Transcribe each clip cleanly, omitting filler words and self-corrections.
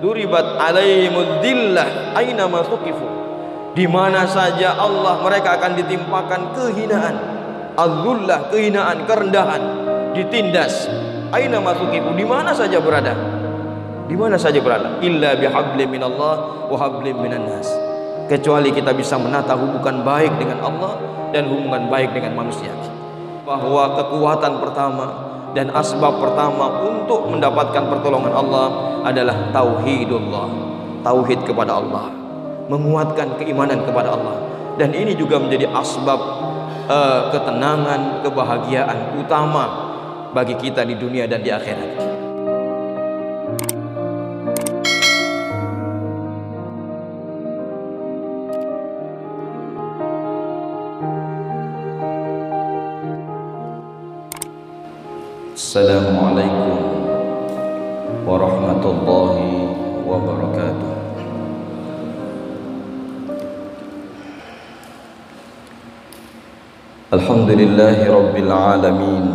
duribat alaihimud dhillah aina ma thuqifu. Di mana saja mereka akan ditimpakan kehinaan, adzullah, kehinaan, kerendahan, ditindas. Aina ma thuqifu, di mana saja berada. Di mana saja berada. Illa bihablim minallah wa hablim minan nas. Kecuali kita bisa menata hubungan baik dengan Allah dan hubungan baik dengan manusia. Bahwa kekuatan pertama dan asbab pertama untuk mendapatkan pertolongan Allah adalah tauhidullah, tauhid kepada Allah, menguatkan keimanan kepada Allah. Dan ini juga menjadi asbab ketenangan, kebahagiaan utama bagi kita di dunia dan di akhirat. Assalamualaikum warahmatullahi wabarakatuh. Alhamdulillahi rabbil alamin.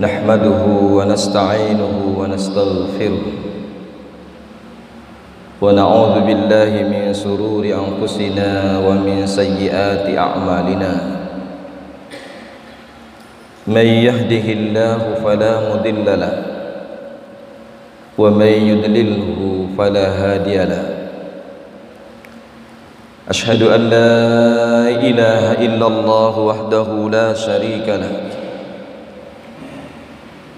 Nahmaduhu wa nasta'inuhu wa nastaghfiruh. Wa na'udzu billahi min sururi anfusina wa min sayyiati a'malina. من يهده الله فلا مضل له ومن يضلله فلا هادي له أشهد أن لا إله إلا الله وحده لا شريك له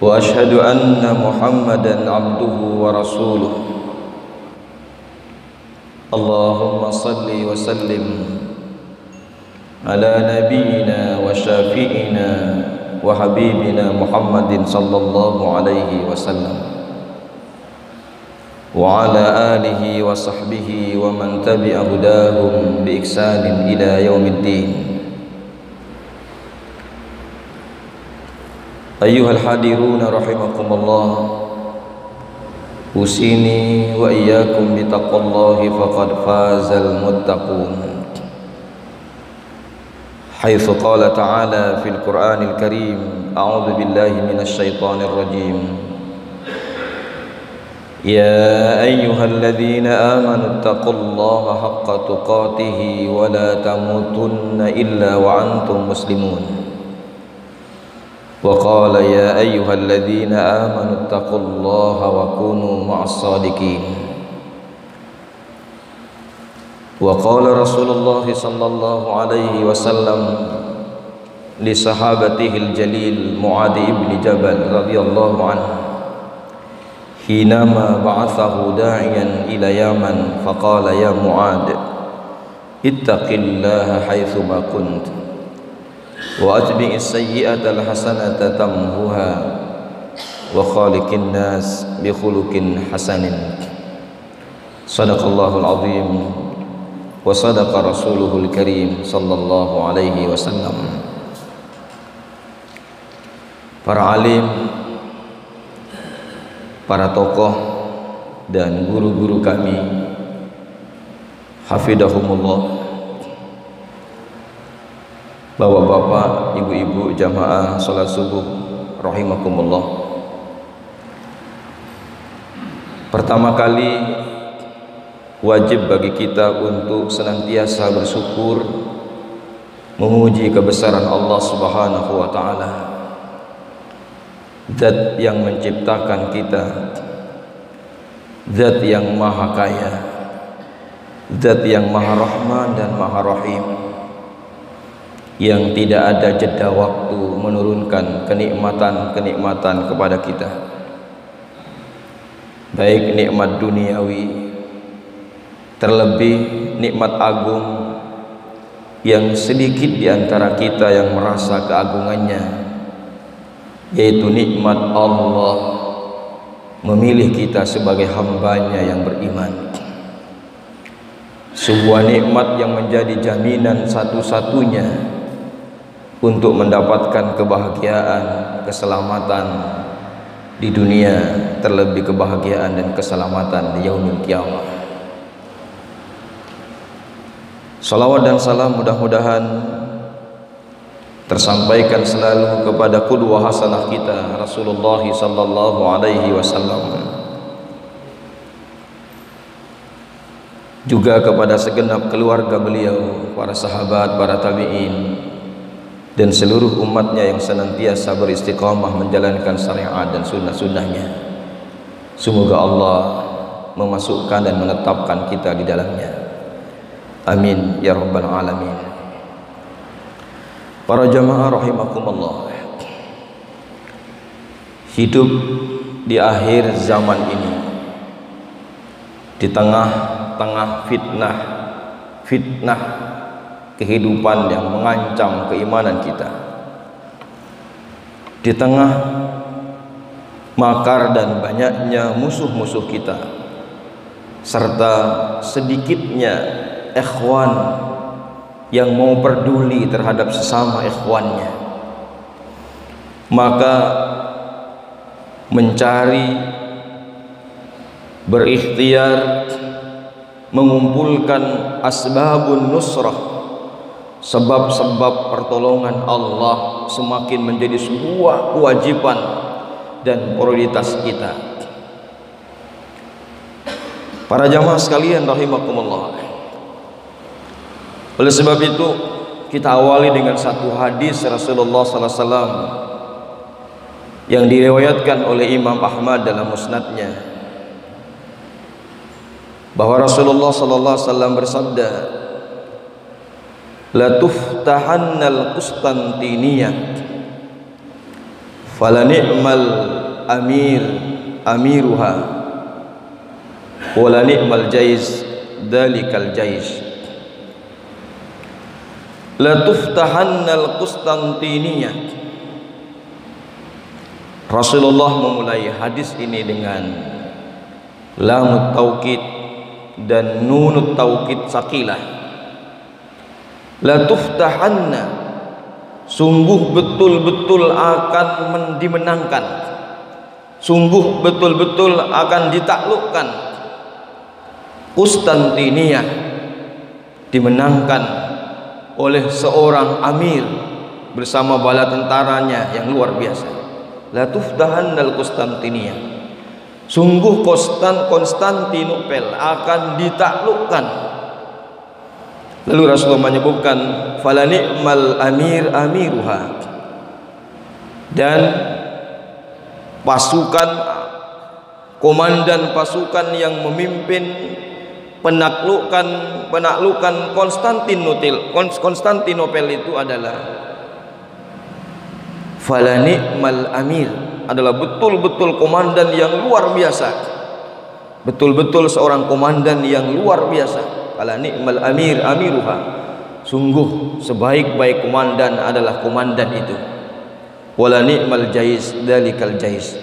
وأشهد أن محمدا عبده ورسوله اللهم صل وسلم على نبينا وشافئنا وحبيبنا محمد صلى الله عليه وسلم وعلى آله وصحبه ومن تبع هداهم بإحسان إلى يوم الدين. أيها الحاضرون رحمكم الله، أوصيني وإياكم بتقوى الله فقد فاز المتقون. حيث قال تعالى في القرآن الكريم: أعوذ بالله من الشيطان الرجيم. يا أيها الذين آمنوا اتقوا الله حق تقاته ولا تموتن إلا وأنتم مسلمون. وقال: يا أيها الذين آمنوا اتقوا الله وكونوا مع الصادقين. وقال رسول الله صلى الله عليه وسلم لصحابته الجليل معاذ بن جبل رضي الله عنه حينما بعثه داعيا إلى يمن فقال: يا معاذ اتق الله حيثما كنت وأتبع السيئة الحسنة تمحها وخالق الناس بخلق حسن. صدق الله العظيم wa sadaqa rasuluhul karim sallallahu alaihi wasallam. Para alim, para tokoh dan guru-guru kami, hafidhahumullah, bapak-bapak, ibu-ibu jamaah salat subuh rahimakumullah. Pertama kali wajib bagi kita untuk senantiasa bersyukur, memuji kebesaran Allah Subhanahu wa taala, Zat yang menciptakan kita, Zat yang maha kaya, Zat yang maha rahman dan maha rahim, yang tidak ada jeda waktu menurunkan kenikmatan-kenikmatan kepada kita, baik nikmat duniawi, terlebih nikmat agung yang sedikit di antara kita yang merasa keagungannya, yaitu nikmat Allah memilih kita sebagai hambanya yang beriman. Sebuah nikmat yang menjadi jaminan satu-satunya untuk mendapatkan kebahagiaan, keselamatan di dunia, terlebih kebahagiaan dan keselamatan di yaumil qiyamah. Salawat dan salam mudah-mudahan tersampaikan selalu kepada qudwah hasanah kita Rasulullah sallallahu alaihi wasallam, juga kepada segenap keluarga beliau, para sahabat, para tabi'in, dan seluruh umatnya yang senantiasa beristiqamah menjalankan syariat dan sunnah-sunnahnya. Semoga Allah memasukkan dan menetapkan kita di dalamnya. Amin ya rabbal alamin. Para jamaah rahimakumullah, hidup di akhir zaman ini, di tengah-tengah fitnah kehidupan yang mengancam keimanan kita, di tengah makar dan banyaknya musuh-musuh kita, serta sedikitnya ikhwan yang mau peduli terhadap sesama ikhwannya, maka mencari, berikhtiar mengumpulkan asbabun nusrah, sebab-sebab pertolongan Allah semakin menjadi sebuah kewajiban dan prioritas kita. Para jamaah sekalian rahimakumullah, oleh sebab itu kita awali dengan satu hadis Rasulullah sallallahu alaihi wasallam yang diriwayatkan oleh Imam Ahmad dalam musnadnya, bahwa Rasulullah sallallahu alaihi wasallam bersabda, la tuftahannal Qustantiniyah fala ni'mal amiruha wala ni'mal jayz dalikal jayz. La tuftahannal Qustantiniyah. Rasulullah memulai hadis ini dengan lamut taukid dan nunut taukid sakilah. La tuftahanna, sungguh betul-betul akan dimenangkan, sungguh betul-betul akan ditaklukkan. Qustantiniyah dimenangkan oleh seorang amir bersama bala tentaranya yang luar biasa. La tuftahannal Qustantiniyah, sungguh Konstantinopel akan ditaklukkan. Lalu Rasulullah menyebutkan fala ni'mal amiruha, dan pasukan, komandan pasukan yang memimpin penaklukan Konstantinopel itu adalah fala ni'mal amir, adalah betul-betul komandan yang luar biasa, betul-betul seorang komandan yang luar biasa. Fala ni'mal amiruha, sungguh sebaik-baik komandan adalah komandan itu. Wala ni'mal jayz dalikal jayz,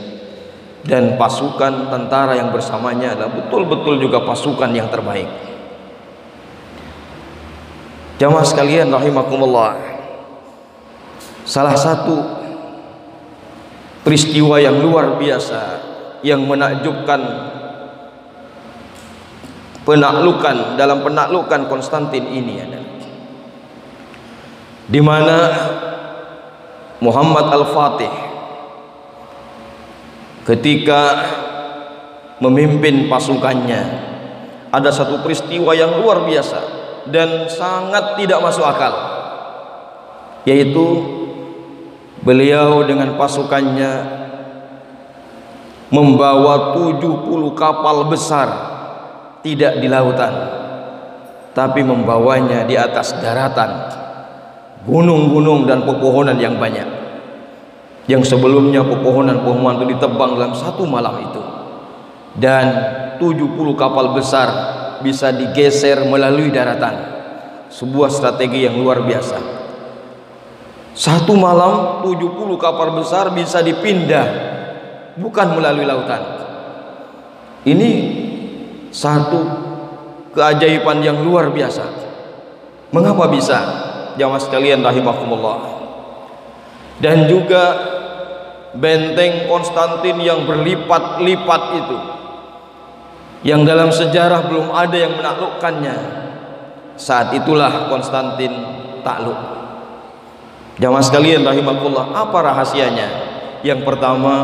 dan pasukan tentara yang bersamanya adalah betul-betul juga pasukan yang terbaik. Jamaah sekalian rahimakumullah, salah satu peristiwa yang luar biasa yang menakjubkan dalam penaklukan Konstantin ini adalah di mana Muhammad Al-Fatih ketika memimpin pasukannya, ada satu peristiwa yang luar biasa dan sangat tidak masuk akal, yaitu beliau dengan pasukannya membawa 70 kapal besar, tidak di lautan, tapi membawanya di atas daratan, gunung-gunung dan pepohonan yang banyak, yang sebelumnya pepohonan-pepohonan itu ditebang dalam satu malam itu, dan 70 kapal besar bisa digeser melalui daratan. Sebuah strategi yang luar biasa. Satu malam 70 kapal besar bisa dipindah, bukan melalui lautan. Ini satu keajaiban yang luar biasa. Mengapa bisa? Jamaah sekalian rahimakumullah. Dan juga benteng Konstantin yang berlipat-lipat itu, yang dalam sejarah belum ada yang menaklukkannya. Saat itulah Konstantin takluk. Jamaah sekalian rahimakumullah, apa rahasianya? Yang pertama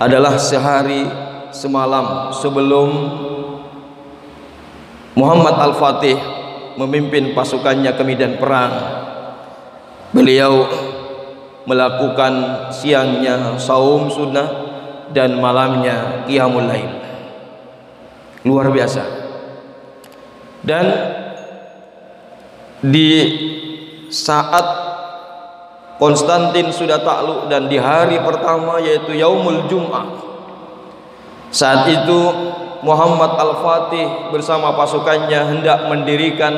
adalah sehari semalam sebelum Muhammad Al-Fatih memimpin pasukannya ke medan perang, beliau melakukan siangnya saum sunnah dan malamnya qiyamul lail. Luar biasa. Dan di saat Konstantin sudah takluk dan di hari pertama yaitu Yaumul Jum'ah, saat itu Muhammad Al-Fatih bersama pasukannya hendak mendirikan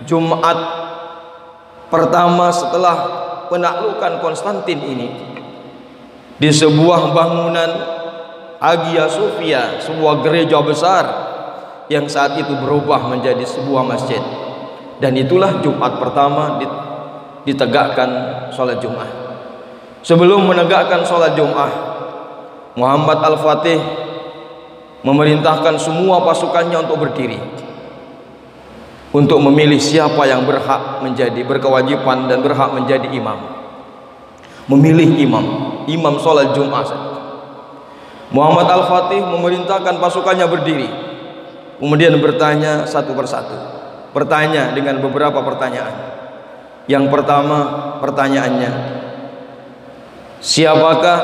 Jumat pertama setelah penaklukan Konstantin ini di sebuah bangunan Hagia Sophia, sebuah gereja besar yang saat itu berubah menjadi sebuah masjid. Dan itulah Jumat pertama ditegakkan sholat Jumat. Sebelum menegakkan sholat Jumat, Muhammad Al-Fatih memerintahkan semua pasukannya untuk berdiri, untuk memilih siapa yang berkewajiban dan berhak menjadi imam. Memilih imam sholat Jumat. Muhammad Al-Fatih memerintahkan pasukannya berdiri, kemudian bertanya satu persatu, bertanya dengan beberapa pertanyaan. Yang pertama pertanyaannya, siapakah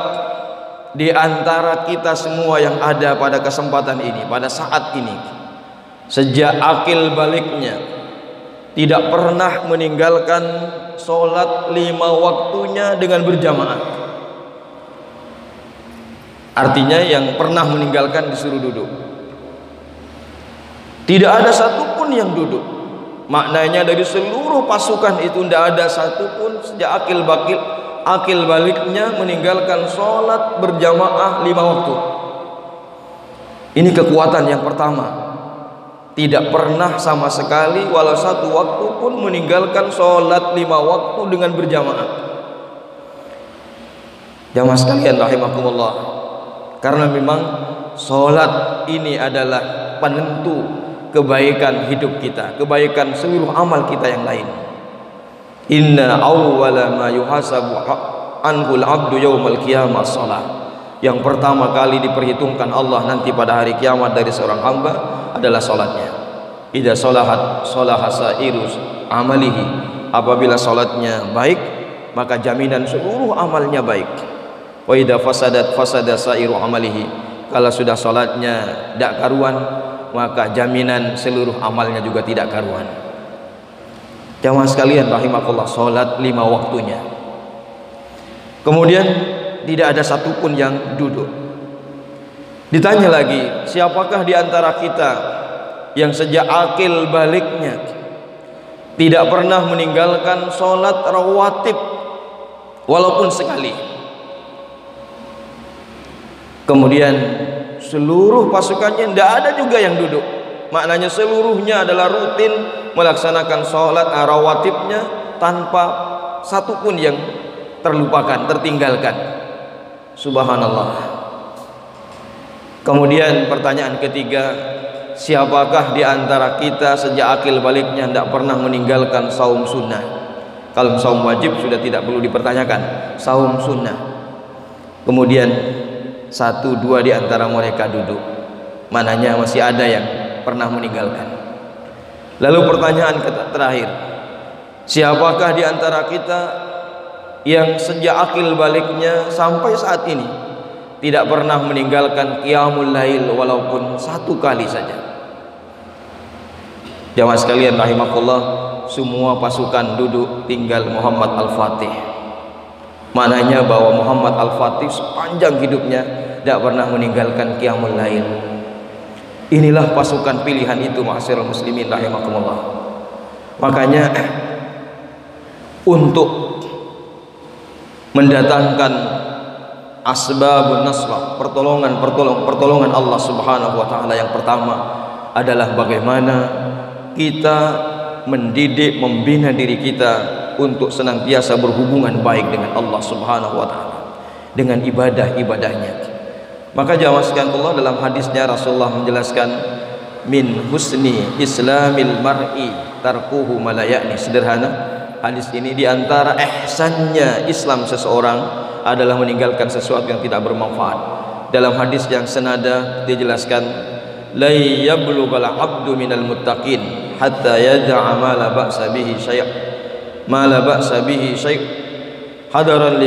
di antara kita semua yang ada pada kesempatan ini, pada saat ini, sejak akil baliknya tidak pernah meninggalkan sholat 5 waktunya dengan berjamaah? Artinya yang pernah meninggalkan disuruh duduk. Tidak ada satupun yang duduk. Maknanya dari seluruh pasukan itu tidak ada satupun sejak akil baliknya meninggalkan sholat berjamaah 5 waktu. Ini kekuatan yang pertama. Tidak pernah sama sekali walau satu waktu pun meninggalkan sholat 5 waktu dengan berjamaah. Jamaah sekalian rahimakumullah, karena memang sholat ini adalah penentu kebaikan hidup kita, kebaikan seluruh amal kita yang lain. Inna awwala ma yuhasabu anhul abdu yaumal qiyamah shalah. Yang pertama kali diperhitungkan Allah nanti pada hari kiamat dari seorang hamba adalah salatnya. Idza sholahat sholaha sairus amalihi. Apabila salatnya baik, maka jaminan seluruh amalnya baik. Wa idza fasadat fasada sairu amalihi. Kalau sudah salatnya tidak karuan, maka jaminan seluruh amalnya juga tidak karuan. Jamaah sekalian rahimakumullah, salat 5 waktunya. Kemudian tidak ada satupun yang duduk. Ditanya lagi, siapakah di antara kita yang sejak akil baliknya tidak pernah meninggalkan salat rawatib walaupun sekali? Kemudian seluruh pasukannya tidak ada juga yang duduk. Maknanya seluruhnya adalah rutin melaksanakan sholat rawatibnya tanpa satupun yang terlupakan, tertinggalkan. Subhanallah. Kemudian pertanyaan ketiga, siapakah di antara kita sejak akil baliknya tidak pernah meninggalkan saum sunnah? Kalau saum wajib sudah tidak perlu dipertanyakan, saum sunnah. Kemudian 1-2 di antara mereka duduk. Mananya masih ada yang pernah meninggalkan. Lalu pertanyaan terakhir, siapakah di antara kita yang sejak akil baliknya sampai saat ini tidak pernah meninggalkan qiyamul lail walaupun 1 kali saja? Jamaah sekalian rahimakumullah, semua pasukan duduk, tinggal Muhammad Al-Fatih. Maknanya bahwa Muhammad Al-Fatih sepanjang hidupnya tidak pernah meninggalkan qiyamul lail. Inilah pasukan pilihan itu, ma'asyiral muslimin rahimakumullah. Makanya untuk mendatangkan asbabun nasrah, pertolongan Allah Subhanahu wa taala, yang pertama adalah bagaimana kita mendidik, membina diri kita untuk senantiasa berhubungan baik dengan Allah Subhanahu wa taala, dengan ibadah-ibadahnya. Maka jamaah sekalian Allah, dalam hadisnya Rasulullah menjelaskan, min husni islamil mar'i tarkuhu ma la ya'ni. Sederhana, hadis ini, di antara ihsannya Islam seseorang adalah meninggalkan sesuatu yang tidak bermanfaat. Dalam hadis yang senada dijelaskan, la yablughal 'abdu minal muttaqin hatta yad'a ma la ba'sa bihi syai' hadaran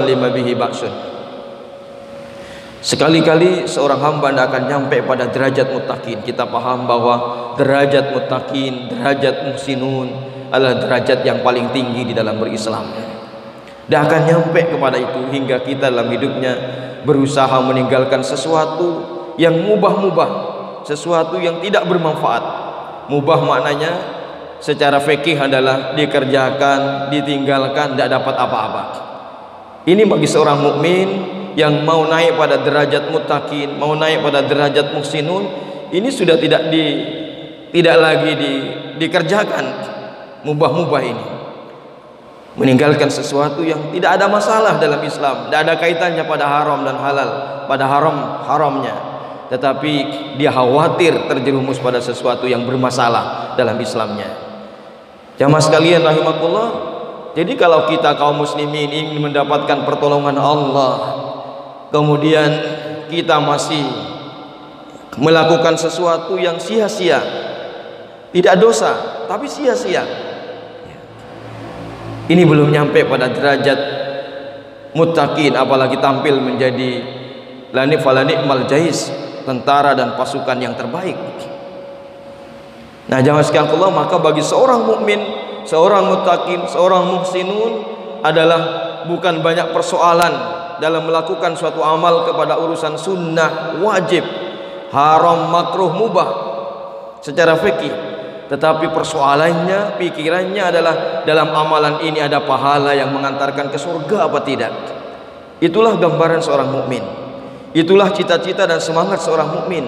lima bihi ba'sun. Sekali-kali seorang hamba tidak akan nyampe pada derajat muttaqin. Kita paham bahwa derajat muttaqin, derajat muhsinun adalah derajat yang paling tinggi di dalam berislam. Tidak akan nyampe kepada itu hingga kita dalam hidupnya berusaha meninggalkan sesuatu yang mubah-mubah, sesuatu yang tidak bermanfaat. Mubah maknanya secara fikih adalah dikerjakan, ditinggalkan, tidak dapat apa-apa. Ini bagi seorang mukmin yang mau naik pada derajat muttaqin, mau naik pada derajat muhsinun, ini sudah tidak lagi dikerjakan mubah-mubah ini. Meninggalkan sesuatu yang tidak ada masalah dalam Islam, tidak ada kaitannya pada haram dan halal, pada haramnya, tetapi dia khawatir terjerumus pada sesuatu yang bermasalah dalam Islamnya. Jamaah sekalian rahimakumullah, jadi kalau kita kaum muslimin ingin mendapatkan pertolongan Allah, kemudian kita masih melakukan sesuatu yang sia-sia, tidak dosa tapi sia-sia, ini belum nyampe pada derajat muttaqin, apalagi tampil menjadi lani'mal jais, tentara dan pasukan yang terbaik. Nah jamaah sekalian Allah, maka bagi seorang mukmin, seorang muttaqin, seorang muhsinun adalah bukan banyak persoalan dalam melakukan suatu amal kepada urusan sunnah, wajib, haram, makruh, mubah secara fikih, tetapi persoalannya, pikirannya adalah dalam amalan ini ada pahala yang mengantarkan ke surga apa tidak. Itulah gambaran seorang mukmin, itulah cita-cita dan semangat seorang mukmin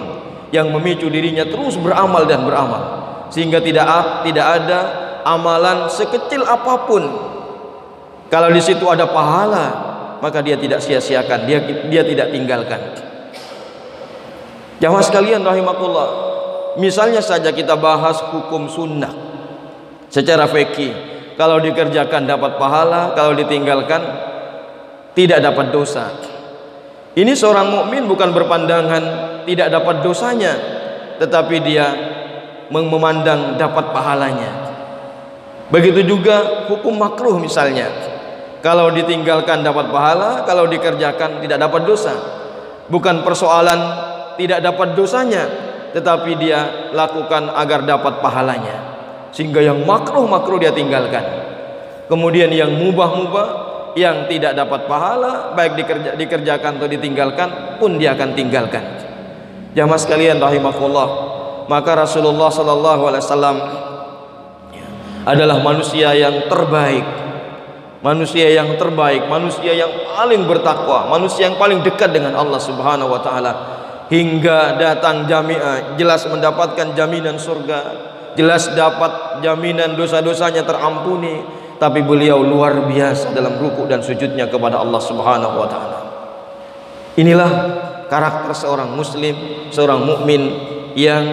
yang memicu dirinya terus beramal dan beramal, sehingga tidak ada amalan sekecil apapun, kalau di situ ada pahala maka dia tidak sia-siakan, dia tidak tinggalkan. Jamaah sekalian rahimakumullah, misalnya saja kita bahas hukum sunnah secara fikih, kalau dikerjakan dapat pahala, kalau ditinggalkan tidak dapat dosa. Ini seorang mukmin bukan berpandangan tidak dapat dosanya, tetapi dia memandang dapat pahalanya. Begitu juga hukum makruh misalnya, kalau ditinggalkan dapat pahala, kalau dikerjakan tidak dapat dosa. Bukan persoalan tidak dapat dosanya, tetapi dia lakukan agar dapat pahalanya, sehingga yang makruh dia tinggalkan. Kemudian yang mubah yang tidak dapat pahala, baik dikerjakan atau ditinggalkan pun dia akan tinggalkan. Jamaah sekalian rahimakumullah, maka Rasulullah SAW adalah manusia yang terbaik, manusia yang paling bertakwa, manusia yang paling dekat dengan Allah Subhanahu wa taala, hingga datang jami'ah, jelas mendapatkan jaminan surga, jelas dapat jaminan dosa-dosanya terampuni, tapi beliau luar biasa dalam ruku dan sujudnya kepada Allah Subhanahu wa taala. Inilah karakter seorang muslim, seorang mukmin yang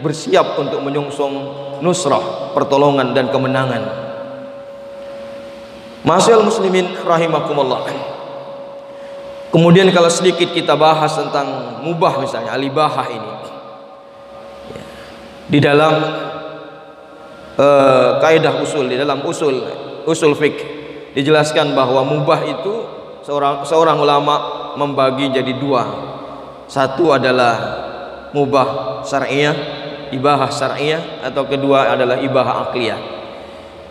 bersiap untuk menyongsong nusrah, pertolongan dan kemenangan. Ma'asyiral muslimin rahimakumullah. Kemudian kalau sedikit kita bahas tentang mubah, misalnya al-ibahah ini, di dalam kaidah usul, di dalam usul fiqh dijelaskan bahwa mubah itu seorang ulama membagi jadi dua. Satu adalah mubah syar'iyah, ibahah syar'iyah, atau kedua adalah ibahah akliyah.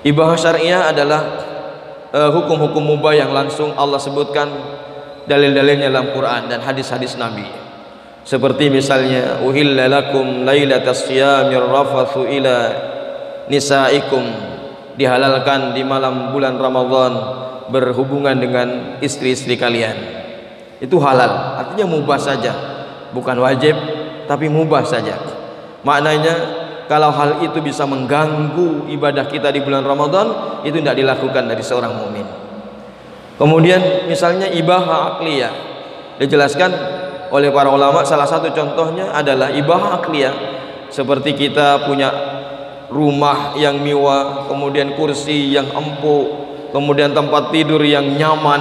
Ibahah syar'iyah adalah hukum-hukum mubah yang langsung Allah sebutkan dalil-dalilnya dalam Quran dan hadis-hadis Nabi. Seperti misalnya uhilla lakum lailatas siyamir rafathu ila nisaikum, dihalalkan di malam bulan Ramadan berhubungan dengan istri-istri kalian. Itu halal, artinya mubah saja, bukan wajib tapi mubah saja. Maknanya kalau hal itu bisa mengganggu ibadah kita di bulan Ramadan, itu tidak dilakukan dari seorang mukmin. Kemudian misalnya ibahah akliyah dijelaskan oleh para ulama, salah satu contohnya adalah ibahah akliyah, seperti kita punya rumah yang mewah, kemudian kursi yang empuk, kemudian tempat tidur yang nyaman.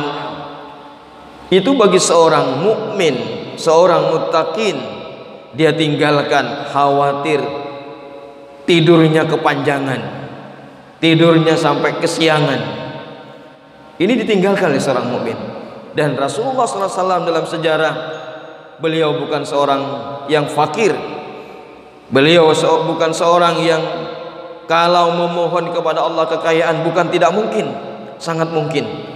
Itu bagi seorang mukmin, seorang muttaqin, dia tinggalkan khawatir tidurnya kepanjangan, tidurnya sampai kesiangan. Ini ditinggalkan oleh seorang mukmin. Dan Rasulullah SAW dalam sejarah, beliau bukan seorang yang fakir, beliau bukan seorang yang kalau memohon kepada Allah kekayaan bukan tidak mungkin, sangat mungkin.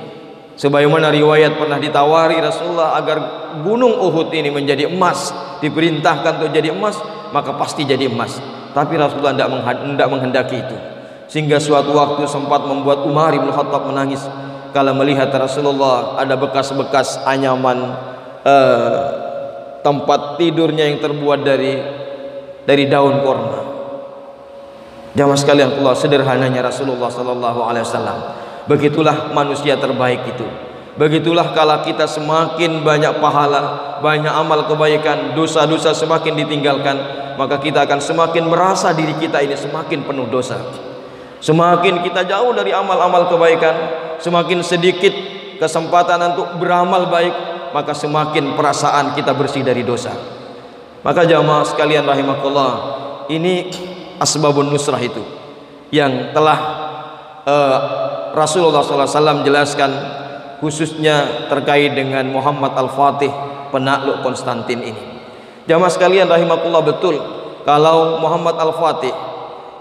Sebagaimana riwayat pernah ditawari Rasulullah agar gunung Uhud ini menjadi emas, diperintahkan untuk jadi emas, maka pasti jadi emas. Tapi Rasulullah tidak menghendaki itu, sehingga suatu waktu sempat membuat Umar bin Khattab menangis kalau melihat Rasulullah ada bekas-bekas anyaman tempat tidurnya yang terbuat dari daun korma. Jamaah sekalian, Allah sederhananya Rasulullah sallallahu alaihi wasallam. Begitulah manusia terbaik itu. Begitulah kalau kita semakin banyak pahala, banyak amal kebaikan, dosa-dosa semakin ditinggalkan, maka kita akan semakin merasa diri kita ini semakin penuh dosa. Semakin kita jauh dari amal-amal kebaikan, semakin sedikit kesempatan untuk beramal baik, maka semakin perasaan kita bersih dari dosa. Maka jamaah sekalian rahimakumullah, ini asbabun nusrah itu yang telah Rasulullah SAW jelaskan, khususnya terkait dengan Muhammad Al-Fatih, penakluk Konstantin ini. Jamaah sekalian rahimakumullah, betul kalau Muhammad Al-Fatih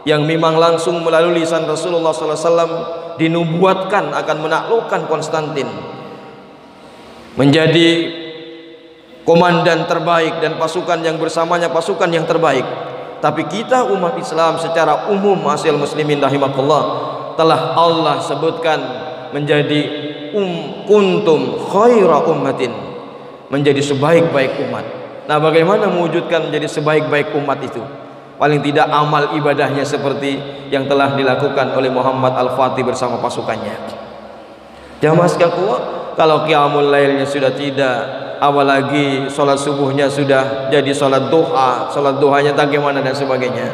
yang memang langsung melalui lisan Rasulullah SAW dinubuatkan akan menaklukkan Konstantin, menjadi komandan terbaik dan pasukan yang bersamanya pasukan yang terbaik. Tapi kita umat Islam secara umum, ma'asyiral muslimin rahimakumullah, telah Allah sebutkan menjadi kuntum khaira ummatin, menjadi sebaik-baik umat. Nah, bagaimana mewujudkan menjadi sebaik-baik umat itu? Paling tidak amal ibadahnya seperti yang telah dilakukan oleh Muhammad Al-Fatih bersama pasukannya. Jamaah sekalian, kalau qiyamul lailnya sudah tidak, apalagi sholat subuhnya sudah jadi sholat duha, sholat duhanya bagaimana dan sebagainya.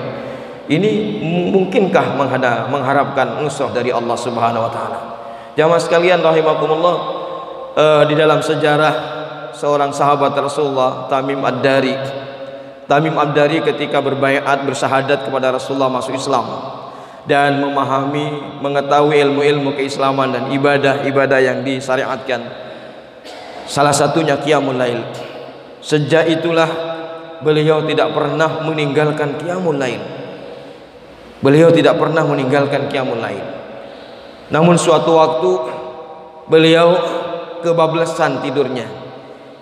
Ini mungkinkah mengharapkan nusrah dari Allah Subhanahu wa taala? Jamaah sekalian rahimakumullah, di dalam sejarah seorang sahabat Rasulullah, Tamim Ad-Dari ketika berbaiat bersyahadat kepada Rasulullah masuk Islam dan memahami, mengetahui ilmu-ilmu keislaman dan ibadah-ibadah yang disyariatkan, salah satunya qiyamul lail. Sejak itulah beliau tidak pernah meninggalkan qiyamul lail. Beliau tidak pernah meninggalkan qiyamul lail. Namun suatu waktu beliau kebablasan tidurnya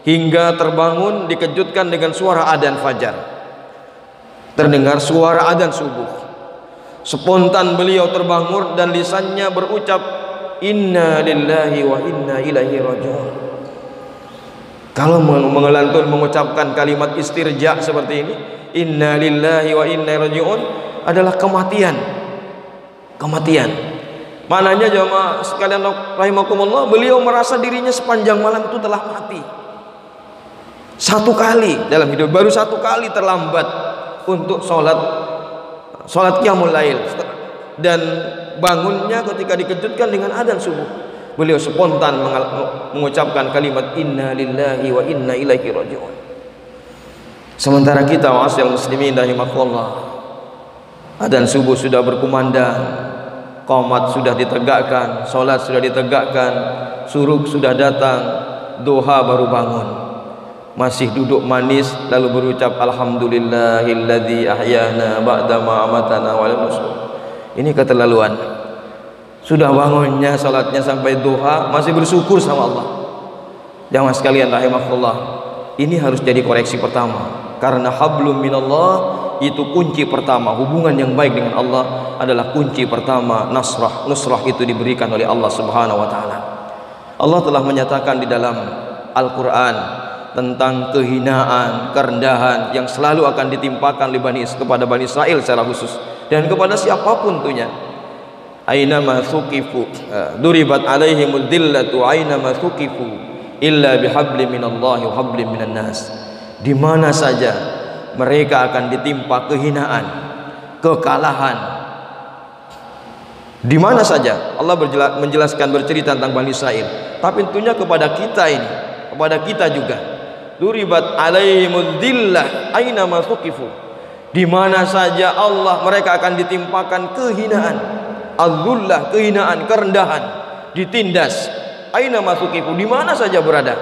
hingga terbangun dikejutkan dengan suara adzan fajar. Terdengar suara adzan subuh. Spontan beliau terbangun dan lisannya berucap, "Inna lillahi wa inna ilaihi raji'un." Kalau mengelantun mengucapkan kalimat istirja seperti ini, "Inna lillahi wa inna ilaihi raji'un," adalah kematian. Mananya jamaah sekalian rahimakumullah, beliau merasa dirinya sepanjang malam itu telah mati. Satu kali dalam hidup, baru satu kali terlambat untuk sholat qiyamul lail, dan bangunnya ketika dikejutkan dengan adzan subuh. Beliau spontan mengucapkan kalimat inna lillahi wa inna ilaihi raji'un. Sementara kita ma'asyiral muslimin rahimakumullah, adzan subuh sudah berkumandang, qomat sudah ditegakkan, sholat sudah ditegakkan, suruk sudah datang, duha baru bangun, masih duduk manis lalu berucap alhamdulillahilladzi ahyana ba'da ma amatana wa lam nusur. Ini keterlaluan. Sudah bangunnya sholatnya sampai duha masih bersyukur sama Allah. Jamaah sekalian rahimakumullah, ini harus jadi koreksi pertama, karena hablum minallah itu kunci pertama. Hubungan yang baik dengan Allah adalah kunci pertama. Nusrah itu diberikan oleh Allah Subhanahu wa taala. Allah telah menyatakan di dalam Al-Qur'an tentang kehinaan, kerendahan yang selalu akan ditimpakan kepada Bani Israel secara khusus dan kepada siapapun tentunya. Aina ma thuqifu duribat alaihimul dillatu aina ma thuqifu illa bihablin minallahi wa hablin minan nas. Di mana saja mereka akan ditimpa kehinaan, kekalahan, Di mana saja Allah menjelaskan, bercerita tentang Bani Israil, tapi tentunya kepada kita ini, kepada kita juga. Duribat alaihimud dhillah aina ma thuqifu. Di mana saja Allah, mereka akan ditimpakan kehinaan, az-zullah, kehinaan, kerendahan, ditindas. Aina ma thuqifu, di mana saja berada.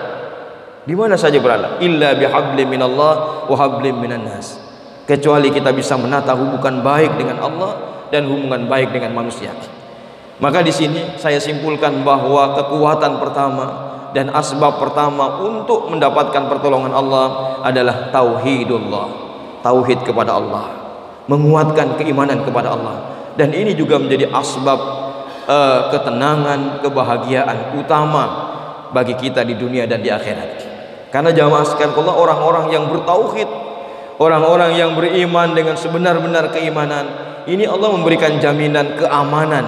Di mana saja berada. Illa bihablim minallah wa hablim minan nas. Kecuali kita bisa menata hubungan baik dengan Allah dan hubungan baik dengan manusia. Maka di sini saya simpulkan bahwa kekuatan pertama dan asbab pertama untuk mendapatkan pertolongan Allah adalah tauhidullah, tauhid kepada Allah, menguatkan keimanan kepada Allah. Dan ini juga menjadi asbab ketenangan, kebahagiaan utama bagi kita di dunia dan di akhirat. Karena jamaah sekalian Allah, orang-orang yang bertauhid, orang-orang yang beriman dengan sebenar-benar keimanan, ini Allah memberikan jaminan keamanan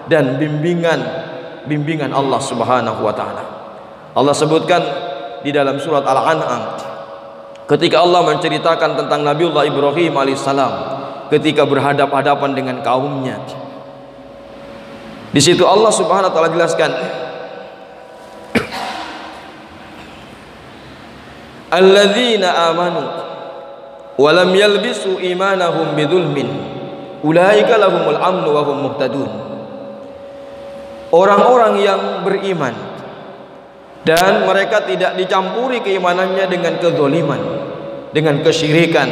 dan bimbingan Allah Subhanahu wa taala. Allah sebutkan di dalam surat Al-An'am ketika Allah menceritakan tentang Nabiullah Ibrahim alaihissalam ketika berhadapan-hadapan dengan kaumnya. Di situ Allah Subhanahu wa taala jelaskan, alladzina amanu wa lam yalbisu imanahum bidzulmin ulaika lahumul amnu wa hum muhtadun. Orang-orang yang beriman dan mereka tidak dicampuri keimanannya dengan kezaliman, dengan kesyirikan,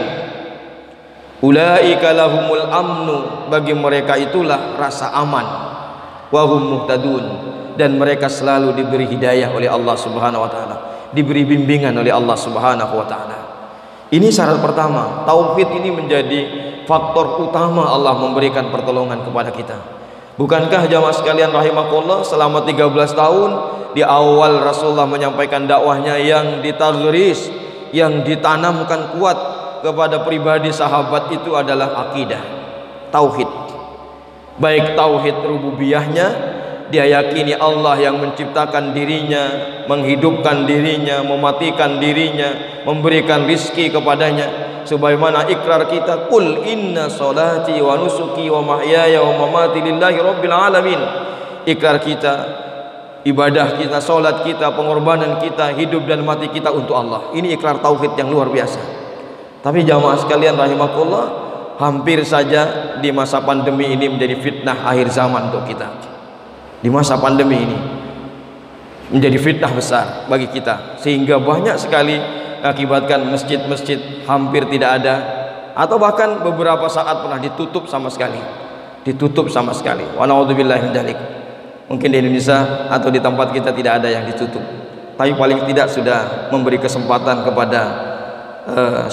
ulaika lahumul amnu, bagi mereka itulah rasa aman, wa hum muhtadun, dan mereka selalu diberi hidayah oleh Allah Subhanahu wa taala, diberi bimbingan oleh Allah Subhanahu wa taala. Ini syarat pertama. Tauhid ini menjadi faktor utama Allah memberikan pertolongan kepada kita. Bukankah jamaah sekalian rahimakumullah, selama 13 tahun di awal Rasulullah menyampaikan dakwahnya yang ditagris, yang ditanamkan kuat kepada pribadi sahabat itu adalah akidah, tauhid. Baik tauhid rububiyahnya, dia yakini Allah yang menciptakan dirinya, menghidupkan dirinya, mematikan dirinya, memberikan rizki kepadanya. Sebagaimana ikrar kita, qul inna salati wa nusuki wa mahyaya wa mamati lillahi rabbil alamin. Ikrar kita, ibadah kita, salat kita, pengorbanan kita, hidup dan mati kita untuk Allah. Ini ikrar tauhid yang luar biasa. Tapi jamaah sekalian rahimakumullah, hampir saja di masa pandemi ini menjadi fitnah akhir zaman untuk kita. Di masa pandemi ini menjadi fitnah besar bagi kita, sehingga banyak sekali mengakibatkan masjid-masjid hampir tidak ada, atau bahkan beberapa saat pernah ditutup sama sekali. Wa na'udzubillahi min dzalik. Mungkin di Indonesia atau di tempat kita tidak ada yang ditutup, tapi paling tidak sudah memberi kesempatan kepada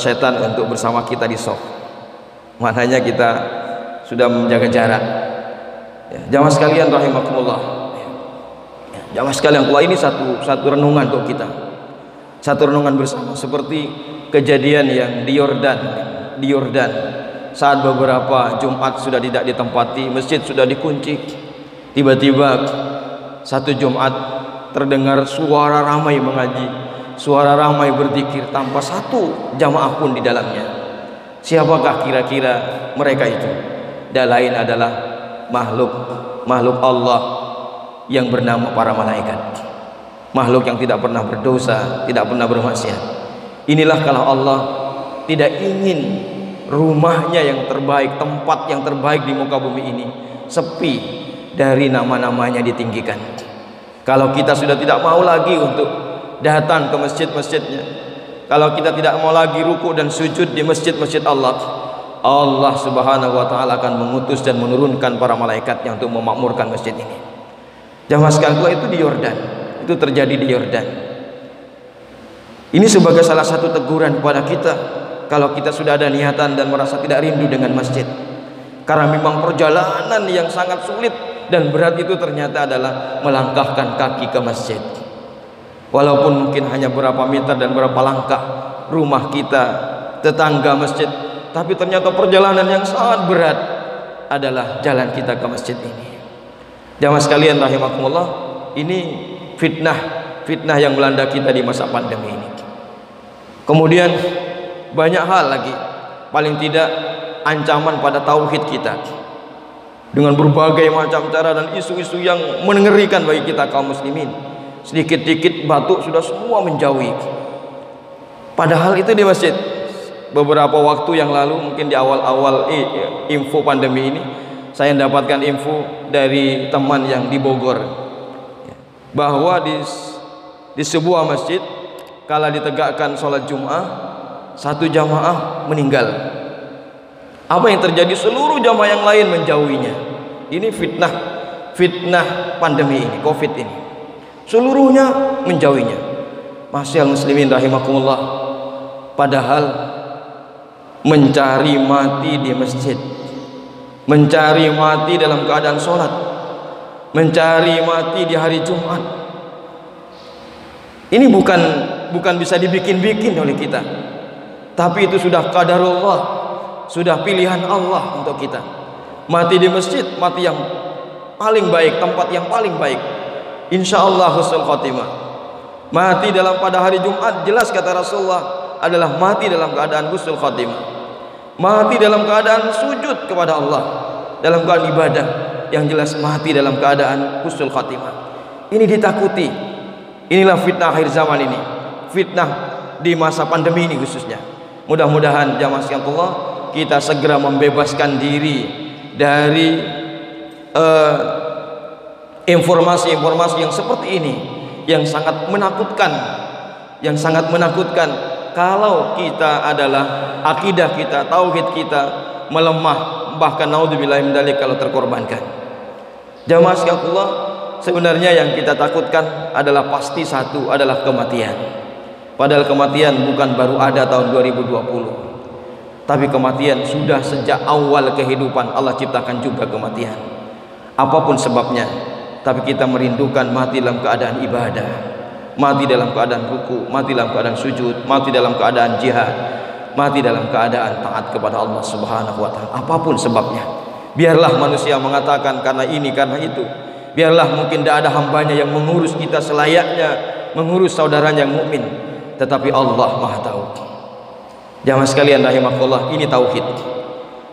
setan untuk bersama kita di soft. Maknanya kita sudah menjaga jarak. Jamaah sekalian rahimakumullah, jamaah sekalian, ini satu renungan untuk kita, satu renungan bersama, seperti kejadian yang di Yordan saat beberapa Jumat sudah tidak ditempati, masjid sudah dikunci. Tiba-tiba satu Jumat terdengar suara ramai mengaji, suara ramai berzikir tanpa satu jamaah pun di dalamnya. Siapakah kira-kira mereka itu? Dan lain adalah makhluk Allah yang bernama para malaikat, makhluk yang tidak pernah berdosa, tidak pernah bermaksiat. Inilah kalau Allah tidak ingin rumahnya yang terbaik, tempat yang terbaik di muka bumi ini sepi dari nama-namanya ditinggikan. Kalau kita sudah tidak mau lagi untuk datang ke masjid-masjidnya, kalau kita tidak mau lagi ruku dan sujud di masjid-masjid Allah, Allah Subhanahu wa taala akan mengutus dan menurunkan para malaikatnya untuk memakmurkan masjid ini. Jamaah sekalian, itu di Yordan. Itu terjadi di Yordan. Ini sebagai salah satu teguran kepada kita kalau kita sudah ada niatan dan merasa tidak rindu dengan masjid. Karena memang perjalanan yang sangat sulit dan berat itu ternyata adalah melangkahkan kaki ke masjid. Walaupun mungkin hanya berapa meter dan berapa langkah rumah kita, tetangga masjid, tapi ternyata perjalanan yang sangat berat adalah jalan kita ke masjid ini. Jamaah sekalian rahimakumullah, ini fitnah yang melanda kita di masa pandemi ini. Kemudian banyak hal lagi, paling tidak ancaman pada tauhid kita. dengan berbagai macam cara dan isu-isu yang mengerikan bagi kita kaum muslimin. Sedikit-sedikit batuk sudah semua menjauhi. Padahal itu di masjid. Beberapa waktu yang lalu, mungkin di awal-awal info pandemi ini, saya mendapatkan info dari teman yang di Bogor, bahwa di sebuah masjid kala ditegakkan sholat Jum'ah, satu jamaah meninggal. Apa yang terjadi? Seluruh jamaah yang lain menjauhinya. Ini fitnah pandemi ini, Covid ini. Seluruhnya menjauhinya. Masyaallah muslimin rahimakumullah. Padahal mencari mati di masjid, mencari mati dalam keadaan sholat, mencari mati di hari Jumat, ini bukan bisa dibikin-bikin oleh kita, tapi itu sudah qadarullah, sudah pilihan Allah untuk kita. Mati di masjid, mati yang paling baik, tempat yang paling baik, insyaallah husnul khotimah. Mati pada hari Jumat, jelas kata Rasulullah, adalah mati dalam keadaan husnul khotimah. Mati dalam keadaan sujud kepada Allah, dalam keadaan ibadah, yang jelas mati dalam keadaan husnul khotimah. Ini ditakuti. Inilah fitnah akhir zaman ini, fitnah di masa pandemi ini khususnya. Mudah-mudahan jamaah sekalian Allah, kita segera membebaskan diri dari informasi-informasi yang seperti ini, yang sangat menakutkan, kalau kita adalah akidah kita, tauhid kita melemah, bahkan naudzubillah min dzalik kalau terkorbankan. Jamaah sekalian Allah, sebenarnya yang kita takutkan adalah pasti satu, adalah kematian. Padahal kematian bukan baru ada tahun 2020, tapi kematian sudah sejak awal kehidupan. Allah ciptakan juga kematian, apapun sebabnya. Tapi kita merindukan mati dalam keadaan ibadah, mati dalam keadaan ruku, mati dalam keadaan sujud, mati dalam keadaan jihad, mati dalam keadaan taat kepada Allah Subhanahu wa taala, apapun sebabnya. Biarlah manusia mengatakan karena ini, karena itu. Biarlah mungkin tidak ada hambanya yang mengurus kita selayaknya mengurus saudaranya yang mukmin, tetapi Allah Maha tahu. Jamaah sekalian rahimakumullah, ini tauhid.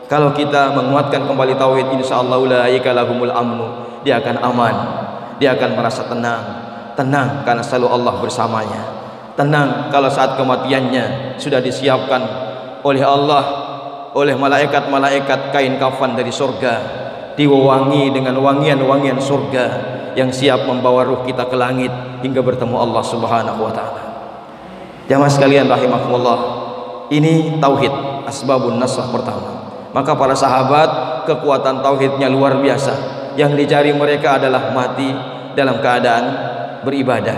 Kalau kita menguatkan kembali tauhid, insyaallah ulaika lahumul amnu, dia akan aman, dia akan merasa tenang karena selalu Allah bersamanya. Tenang kalau saat kematiannya sudah disiapkan oleh Allah, oleh malaikat-malaikat kain kafan dari surga, diwangi dengan wangian-wangian surga yang siap membawa ruh kita ke langit hingga bertemu Allah Subhanahu wa taala. Jamaah sekalian rahimakumullah, ini tauhid, asbabun nasrah pertama. Maka para sahabat kekuatan tauhidnya luar biasa. Yang dicari mereka adalah mati dalam keadaan beribadah.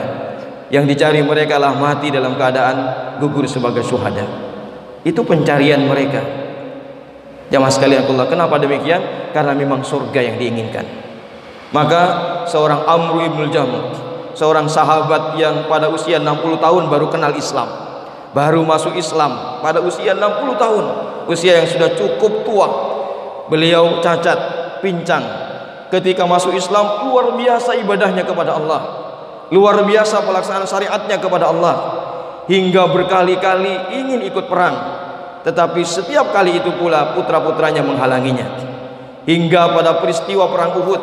Yang dicari mereka adalah mati dalam keadaan gugur sebagai syuhada. Itu pencarian mereka. Jamaah sekalian Allah, kenapa demikian? Karena memang surga yang diinginkan. Maka seorang Amr ibn Jamuh, seorang sahabat yang pada usia 60 tahun baru kenal Islam, baru masuk Islam pada usia 60 tahun, usia yang sudah cukup tua. Beliau cacat, pincang. Ketika masuk Islam, luar biasa ibadahnya kepada Allah, luar biasa pelaksanaan syariatnya kepada Allah, hingga berkali-kali ingin ikut perang, tetapi setiap kali itu pula putra-putranya menghalanginya. Hingga pada peristiwa perang Uhud,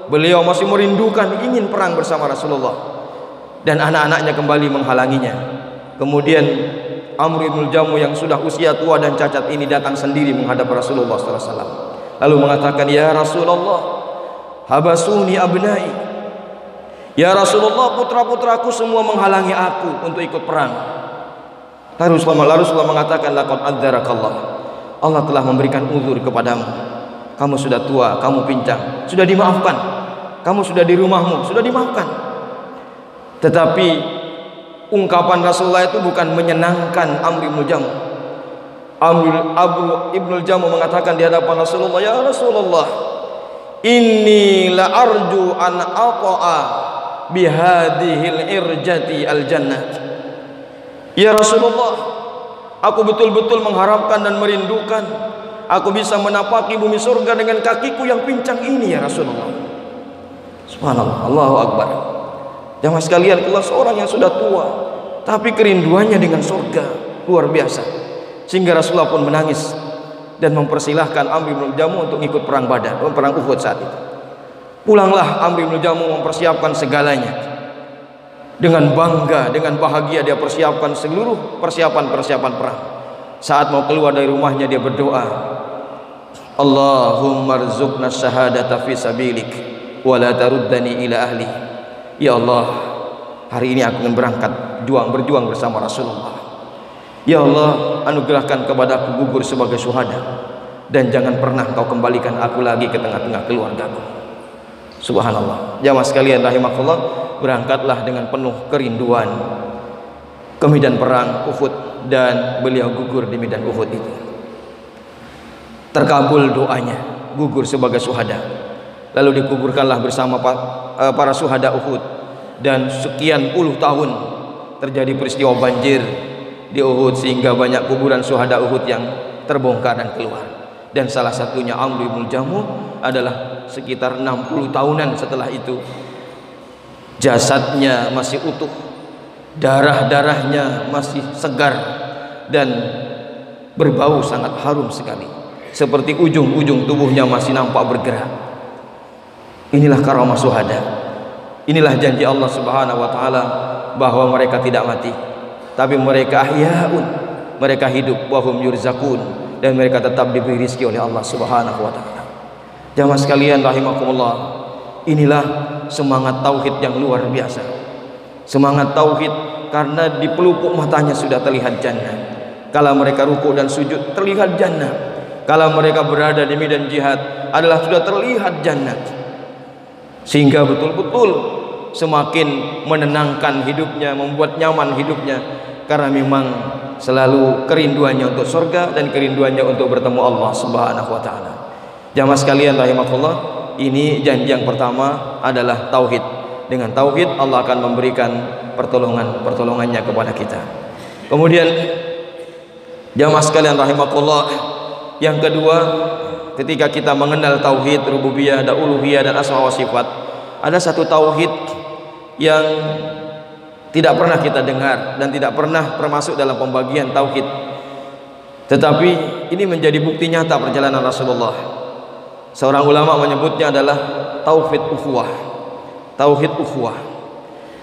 beliau masih merindukan ingin perang bersama Rasulullah, dan anak-anaknya kembali menghalanginya. Kemudian Amr ibn Jamuh yang sudah usia tua dan cacat ini datang sendiri menghadap Rasulullah SAW, lalu mengatakan, "Ya Rasulullah, habasuni abnai, ya Rasulullah, putra-putraku semua menghalangi aku untuk ikut perang." Lalu Rasulullah mengatakan, "Laqad adzarakallah, Allah telah memberikan uzur kepadamu. Kamu sudah tua, kamu pincang, sudah dimaafkan. Kamu sudah di rumahmu, sudah dimaafkan." Tetapi ungkapan Rasulullah itu bukan menyenangkan Amr ibn Jamuh. Amr ibn Jamuh mengatakan di hadapan Rasulullah, "Ya Rasulullah, inni la arju an aqa'a bihadhil irjati al jannah." Ya Rasulullah, aku betul-betul mengharapkan dan merindukan aku bisa menapaki bumi surga dengan kakiku yang pincang ini, ya Rasulullah. Subhanallah, Allahu Akbar. Jamaah sekalian, kalau seorang yang sudah tua tapi kerinduannya dengan surga luar biasa, sehingga Rasulullah pun menangis dan mempersilahkan Amr bin Jamuh untuk ikut perang Badar, perang Uhud saat itu. Pulanglah Amr bin Jamuh mempersiapkan segalanya. Dengan bangga, dengan bahagia dia persiapkan seluruh persiapan perang. Saat mau keluar dari rumahnya dia berdoa, Allahumma rzuqna syahadata fi sabilik wa la taruddani ila ahli. Ya Allah, hari ini aku ingin berangkat berjuang bersama Rasulullah. Ya Allah, anugerahkan kepadaku gugur sebagai syuhada, dan jangan pernah kau kembalikan aku lagi ke tengah-tengah keluargaku. Subhanallah. Jamaah sekalian rahimakumullah, berangkatlah dengan penuh kerinduan ke medan perang Uhud, dan beliau gugur di medan Uhud itu. Terkabul doanya, gugur sebagai syuhada. Lalu dikuburkanlah bersama para syuhada Uhud, dan sekian puluh tahun terjadi peristiwa banjir di Uhud, sehingga banyak kuburan syuhada Uhud yang terbongkar dan keluar. Dan salah satunya Amr bin Jamuh adalah sekitar 60 tahunan setelah itu jasadnya masih utuh, darah-darahnya masih segar, dan berbau sangat harum sekali, seperti ujung-ujung tubuhnya masih nampak bergerak. Inilah karamah syuhada. Inilah janji Allah Subhanahu wa taala bahwa mereka tidak mati, tapi mereka ahyaun, mereka hidup, wahum yurzakun, dan mereka tetap diberi rezeki oleh Allah Subhanahu wa taala. Jamaah sekalian rahimakumullah, inilah semangat tauhid yang luar biasa. Semangat tauhid karena di pelupuk matanya sudah terlihat jannah. Kala mereka rukuk dan sujud terlihat jannah. Kala mereka berada di medan jihad adalah sudah terlihat jannah. Sehingga betul-betul semakin menenangkan hidupnya, membuat nyaman hidupnya, karena memang selalu kerinduannya untuk surga dan kerinduannya untuk bertemu Allah Subhanahu wa taala. Jamaah sekalian rahimakumullah, ini janji yang pertama adalah tauhid. Dengan tauhid Allah akan memberikan pertolongannya kepada kita. Kemudian jamaah sekalian rahimakumullah, yang kedua, ketika kita mengenal tauhid rububiyah dan uluhiyah dan asma wa sifat, ada satu tauhid yang tidak pernah kita dengar dan tidak pernah termasuk dalam pembagian tauhid, tetapi ini menjadi bukti nyata perjalanan Rasulullah. Seorang ulama menyebutnya adalah tauhid ukhuwah. Tauhid ukhuwah.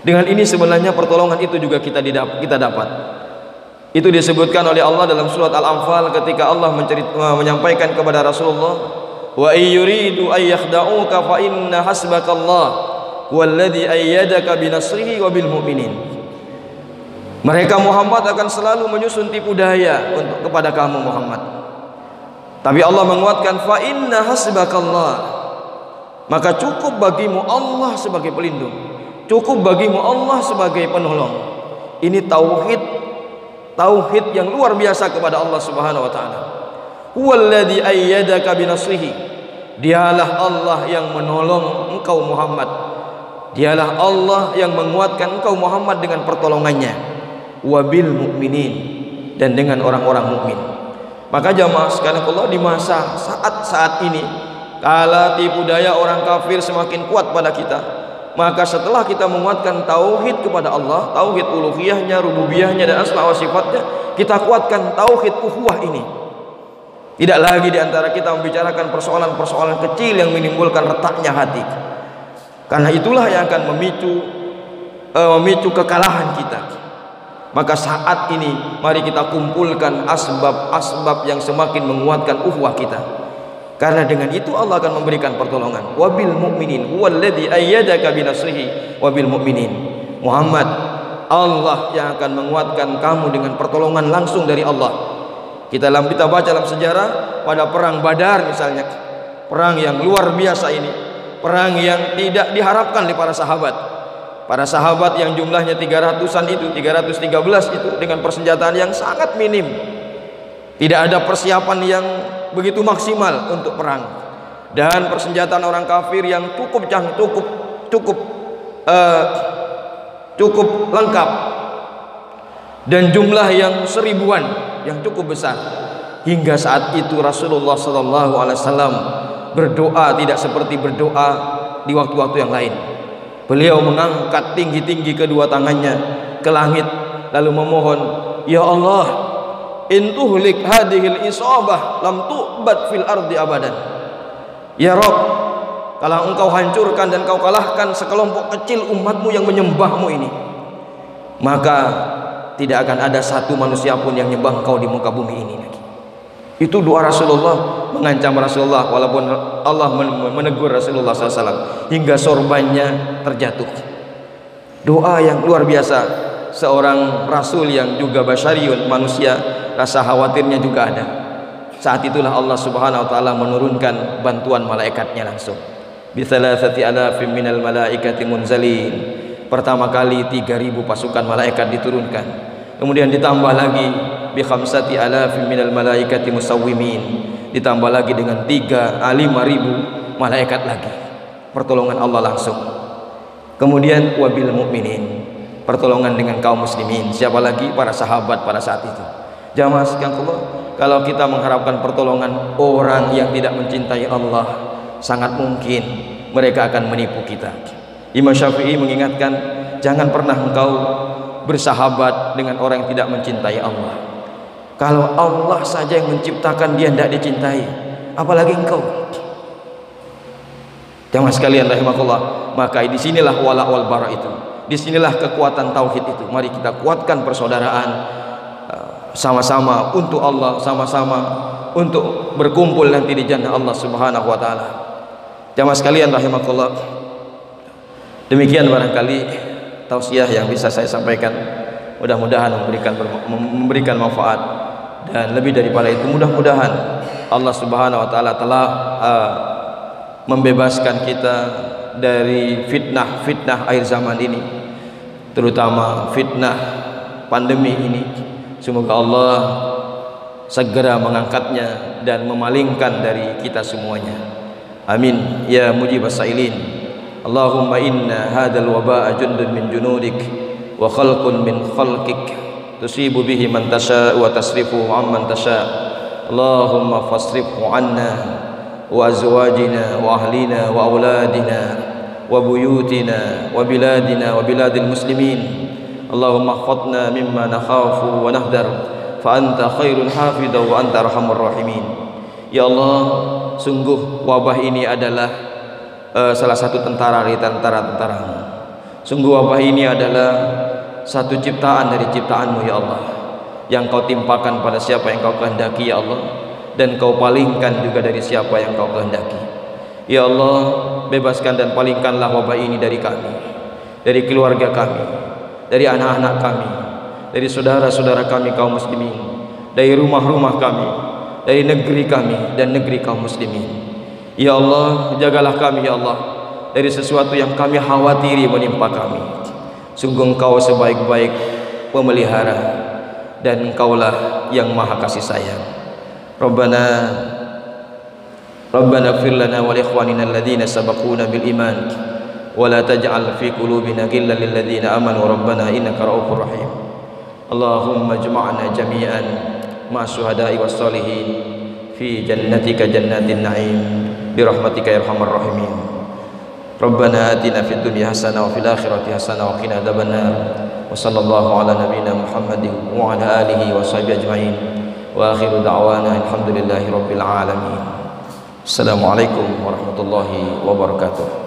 Dengan ini sebenarnya pertolongan itu juga kita dapat. Itu disebutkan oleh Allah dalam surat Al-Anfal ketika Allah menyampaikan kepada Rasulullah, wa ayyuridu ayyakhda'uka fa inna hasbakallah walladzi ayyadaka binasrihi wa bil mu'minin. Mereka Muhammad akan selalu menyusun tipu daya kepada kamu Muhammad. Tapi Allah menguatkan, fa inna hasbakallah, maka cukup bagimu Allah sebagai pelindung, cukup bagimu Allah sebagai penolong. Ini tauhid yang luar biasa kepada Allah Subhanahu wa taala. Huwallazi ayyadaka binasrihi, dialah Allah yang menolong engkau Muhammad, dialah Allah yang menguatkan engkau Muhammad dengan pertolongannya, wabil mu'minin, dan dengan orang-orang mukmin. Maka jamaah sekalian Allah, di masa saat ini kala tipu daya orang kafir semakin kuat pada kita, maka setelah kita menguatkan tauhid kepada Allah, tauhid uluhiyahnya, rububiyahnya, dan asma wa sifatnya, kita kuatkan tauhid ukhuwah ini. Tidak lagi di antara kita membicarakan persoalan-persoalan kecil yang menimbulkan retaknya hati, karena itulah yang akan memicu kekalahan kita. Maka saat ini mari kita kumpulkan asbab-asbab yang semakin menguatkan ukhuwah kita, karena dengan itu Allah akan memberikan pertolongan. Wabil mu'minin huwallazi ayyadaka binasrihi wabil mu'minin. Muhammad, Allah yang akan menguatkan kamu dengan pertolongan langsung dari Allah. Kita baca dalam sejarah pada perang Badar misalnya, perang yang luar biasa ini, perang yang tidak diharapkan oleh para sahabat. Para sahabat yang jumlahnya 300-an itu, 313 itu, dengan persenjataan yang sangat minim. Tidak ada persiapan yang begitu maksimal untuk perang, dan persenjataan orang kafir yang cukup lengkap, dan jumlah yang seribuan yang cukup besar. Hingga saat itu Rasulullah SAW berdoa tidak seperti berdoa di waktu-waktu yang lain. Beliau mengangkat tinggi-tinggi kedua tangannya ke langit, lalu memohon, ya Allah, in tuhlik hadhil isabah lam tu'bad fil ardi abadan. Ya Rabb, kalau engkau hancurkan dan kau kalahkan sekelompok kecil umatmu yang menyembahmu ini, maka tidak akan ada satu manusia pun yang menyembah engkau di muka bumi ini lagi. Itu doa Rasulullah, mengancam Rasulullah, walaupun Allah menegur Rasulullah SAW hingga sorbannya terjatuh. Doa yang luar biasa. Seorang Rasul yang juga basyariun, manusia, rasa khawatirnya juga ada. Saat itulah Allah Subhanahu Wa Taala menurunkan bantuan malaikatnya langsung. Bisalasati alafim minal malaikati munzalin. Pertama kali 3.000 pasukan malaikat diturunkan. Kemudian ditambah lagi bi khamsati alafim minal malaikati musawwimin, ditambah lagi dengan 5.000 malaikat lagi. Pertolongan Allah langsung. Kemudian wabil mukminin, pertolongan dengan kaum muslimin. Siapa lagi? Para sahabat pada saat itu. Jamaah sekalian, kalau kita mengharapkan pertolongan orang yang tidak mencintai Allah, sangat mungkin mereka akan menipu kita. Imam Syafi'i mengingatkan, jangan pernah engkau bersahabat dengan orang yang tidak mencintai Allah. Kalau Allah saja yang menciptakan dia tidak dicintai, apalagi engkau. Jamaah sekalian rahimakumullah, maka di sinilah wala wal bara itu. Di sinilah kekuatan tauhid itu. Mari kita kuatkan persaudaraan sama-sama untuk Allah, sama-sama untuk berkumpul nanti di jannah Allah Subhanahu wa taala. Jamaah sekalian rahimakumullah. Demikian barangkali tausiah yang bisa saya sampaikan. Mudah-mudahan memberikan manfaat, dan lebih daripada itu mudah-mudahan Allah Subhanahu wa taala telah membebaskan kita dari fitnah-fitnah akhir zaman ini, terutama fitnah pandemi ini. Semoga Allah segera mengangkatnya dan memalingkan dari kita semuanya. Amin ya mujibas sailin. Allahumma inna hadzal waba'a jundun min junudik wa khalqun min khalqik tusibu bihi man tasha wa tasrifu amman tasha. Allahumma fasrifhu anna wa azwajina wa ahlina wa auladina wa buyutina wa biladina wa biladil muslimin. Allahumma ihfadna mimma nakhafu wa nahdar fa anta khairul hafidha wa anta arhamur rahimin. Ya Allah, sungguh wabah ini adalah salah satu tentara dari tentara-tentaramu. Sungguh wabah ini adalah satu ciptaan dari ciptaanmu ya Allah, yang kau timpakan pada siapa yang kau kehendaki ya Allah, dan kau palingkan juga dari siapa yang kau kehendaki. Ya Allah, bebaskan dan palingkanlah wabah ini dari kami, dari keluarga kami, dari anak-anak kami, dari saudara-saudara kami kaum muslimin, dari rumah-rumah kami, dari negeri kami dan negeri kaum muslimin. Ya Allah, jagalah kami ya Allah dari sesuatu yang kami khawatiri menimpa kami. Sungguh Engkau sebaik-baik pemelihara, dan Engkaulah yang maha kasih sayang. Rabbana ighfir lana wa li ikhwanina alladhina sabaquna bil iman wa la taj'al fi qulubina ghillan lil ladzina amanu rabbana innaka ra'ufur rahim. Allahumma ijma'na jami'an ma syuhada'i was solihin fi jannatika jannatin na'im bi rahmatika ya arhamar rahimin. Rabbana atina fid dunya hasanah wa fil akhirati hasanah wa qina adzabannar. Wa sallallahu ala nabiyyina Muhammadin wa ala alihi wa sahbihi ajma'in. Wa akhiru da'wana alhamdulillahi rabbil alamin. Assalamualaikum warahmatullahi wabarakatuh.